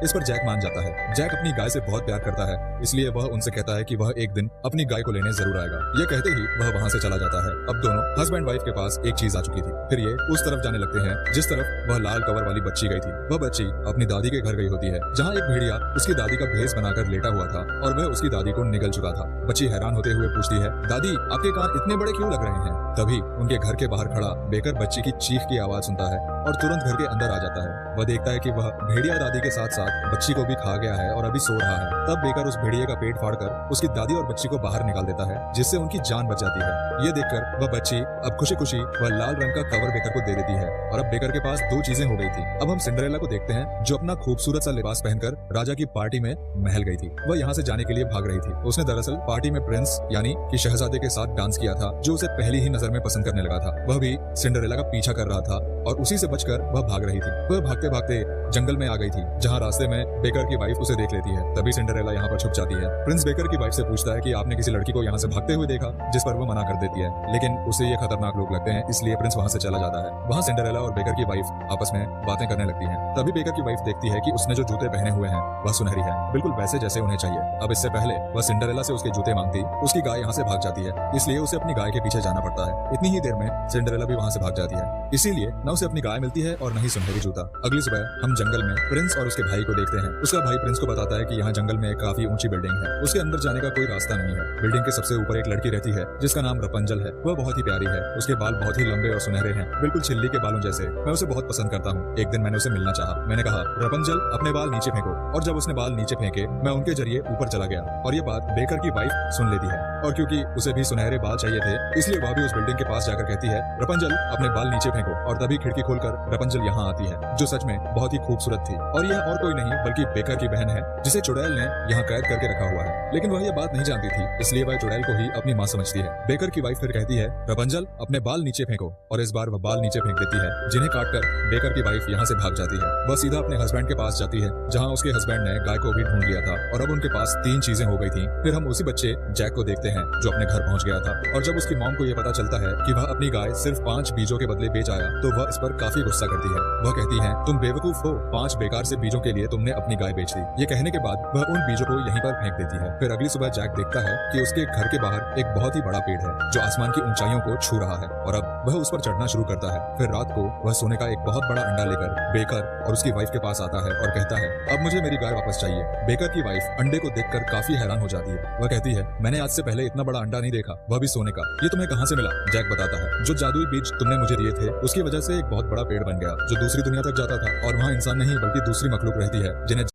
इस पर जैक मान जाता है। जैक अपनी गाय से बहुत प्यार करता है, इसलिए वह उनसे कहता है कि वह एक दिन अपनी गाय को लेने जरूर आएगा। ये कहते ही वह वहाँ से चला जाता है। अब दोनों हस्बैंड वाइफ के पास एक चीज आ चुकी थी। फिर ये उस तरफ जाने लगते हैं जिस तरफ वह लाल कवर वाली बच्ची गई थी। वह बच्ची अपनी दादी के घर गई होती है, जहाँ एक भेड़िया उसकी दादी का भेष बनाकर लेटा हुआ था और वह उसकी दादी को निगल चुका था। बच्ची हैरान होते हुए पूछती है, दादी आपके कान इतने बड़े क्यों लग रहे हैं? तभी उनके घर के बाहर खड़ा बेकर बच्ची की चीख की आवाज सुनता है और तुरंत घर के अंदर आ जाता है। वह देखता है कि वह भेड़िया दादी के साथ साथ बच्ची को भी खा गया है और अभी सो रहा है। तब बेकर उस भेड़िए का पेट फाड़कर उसकी दादी और बच्ची को बाहर निकाल देता है, जिससे उनकी जान बच जाती है। ये देखकर वह बच्ची अब खुशी खुशी वह लाल रंग का कवर बेकर को दे देती है और अब बेकर के पास दो चीजें हो गई थी। अब हम सिंड्रेला को देखते हैं, जो अपना खूबसूरत सा लिबास पहनकर राजा की पार्टी में महल गई थी। वह यहाँ से जाने के लिए भाग रही थी। उसने दरअसल पार्टी में प्रिंस यानी कि शहजादे के साथ डांस किया था, जो उसे पहली ही नजर में पसंद करने लगा था। वह भी सिंड्रेला का पीछा कर रहा था और उसी से बचकर वह भाग रही थी। वह भागते भागते जंगल में आ गई थी, जहाँ रास्ते में बेकर की वाइफ उसे देख लेती है। तभी सिंड्रेला यहाँ पर छुप जाती है। प्रिंस बेकर की वाइफ से पूछता है कि आपने किसी लड़की को यहाँ से भागते हुए देखा, जिस पर वो मना कर देती है, लेकिन उसे ये खतरनाक लोग लगते हैं, इसलिए प्रिंस वहाँ से चला जाता है। वहाँ सिंड्रेला और बेकर की वाइफ आपस में बातें करने लगती हैं। तभी बेकर की वाइफ देखती है कि उसने जो जूते पहने हुए हैं वह सुनहरी है, बिल्कुल वैसे जैसे उन्हें चाहिए। अब इससे पहले वह सिंड्रेला से उसके जूते मांगती, उसकी गाय यहाँ से भाग जाती है, इसलिए उसे अपनी गाय के पीछे जाना पड़ता है। इतनी ही देर में सिंड्रेला भी वहाँ से भाग जाती है, इसीलिए न उसे अपनी गाय मिलती है और न ही सुनहरी जूता। अगली सुबह हम जंगल में प्रिंस और उसके भाई को देखते हैं। उसका भाई प्रिंस को बताता है कि यहाँ जंगल में एक काफी ऊंची बिल्डिंग है, उसके अंदर जाने का कोई रास्ता नहीं है। बिल्डिंग के सबसे ऊपर एक लड़की रहती है जिसका नाम रपंजल है। वह बहुत ही प्यारी है, उसके बाल बहुत ही लंबे और सुनहरे हैं, बिल्कुल छिल्ली के बालों जैसे। मैं उसे बहुत पसंद करता हूँ। एक दिन मैंने उसे मिलना चाहा। मैंने कहा, रपंजल अपने बाल नीचे फेंको, और जब उसने बाल नीचे फेंके मैं उनके जरिए ऊपर चला गया और ये बात बेकर की वाइफ सुन लेती है। और क्योंकि उसे भी सुनहरे बाल चाहिए थे, इसलिए वह भी उस बिल्डिंग के पास जाकर कहती है, रपंजल अपने बाल नीचे फेंको। और तभी खिड़की खोलकर रपंजल यहाँ आती है, जो सच में बहुत ही खूबसूरत थी। और यह और कोई नहीं बल्कि बेकर की बहन है, जिसे चुड़ैल ने यहाँ कैद करके रखा हुआ है। लेकिन वह यह बात नहीं जानती थी, इसलिए वह चुड़ैल को ही अपनी माँ समझती है। बेकर की वाइफ फिर कहती है, रपंजल अपने बाल नीचे फेंको, और इस बार वह बाल नीचे फेंक देती है, जिन्हें काटकर बेकर की वाइफ यहाँ से भाग जाती है। वह सीधा अपने हस्बैंड के पास जाती है, जहाँ उसके हस्बैंड ने गाय को भी ढूंढ लिया था और अब उनके पास 3 चीजें हो गई थी। फिर हम उसी बच्चे जैक को देखते हैं, जो अपने घर पहुंच गया था। और जब उसकी मॉम को यह पता चलता है कि वह अपनी गाय सिर्फ 5 बीजों के बदले बेच आया, तो वह इस पर काफी गुस्सा करती है। वह कहती है, तुम बेवकूफ हो, 5 बेकार से बीजों के लिए तुमने अपनी गाय बेच दी। ये कहने के बाद वह उन बीजों को यहीं पर फेंक देती है। फिर अगली सुबह जैक देखता है कि उसके घर के बाहर एक बहुत ही बड़ा पेड़ है, जो आसमान की ऊंचाइयों को छू रहा है, और अब वह उस पर चढ़ना शुरू करता है। फिर रात को वह सोने का एक बहुत बड़ा अंडा लेकर बेकर और उसकी वाइफ के पास आता है और कहता है, अब मुझे मेरी गाय वापस चाहिए। बेकर की वाइफ अंडे को देखकर काफी हैरान हो जाती है। वह कहती है, मैंने आज से पहले इतना बड़ा अंडा नहीं देखा, वह भी सोने का। ये तुम्हें कहाँ से मिला? जैक बताता है, जो जादुई बीज तुमने मुझे दिए थे, उसकी वजह से एक बहुत बड़ा पेड़ बन गया, जो दूसरी दुनिया तक जाता था, और वहाँ इंसान नहीं बल्कि दूसरी मखलूक रहती है, जिन्हें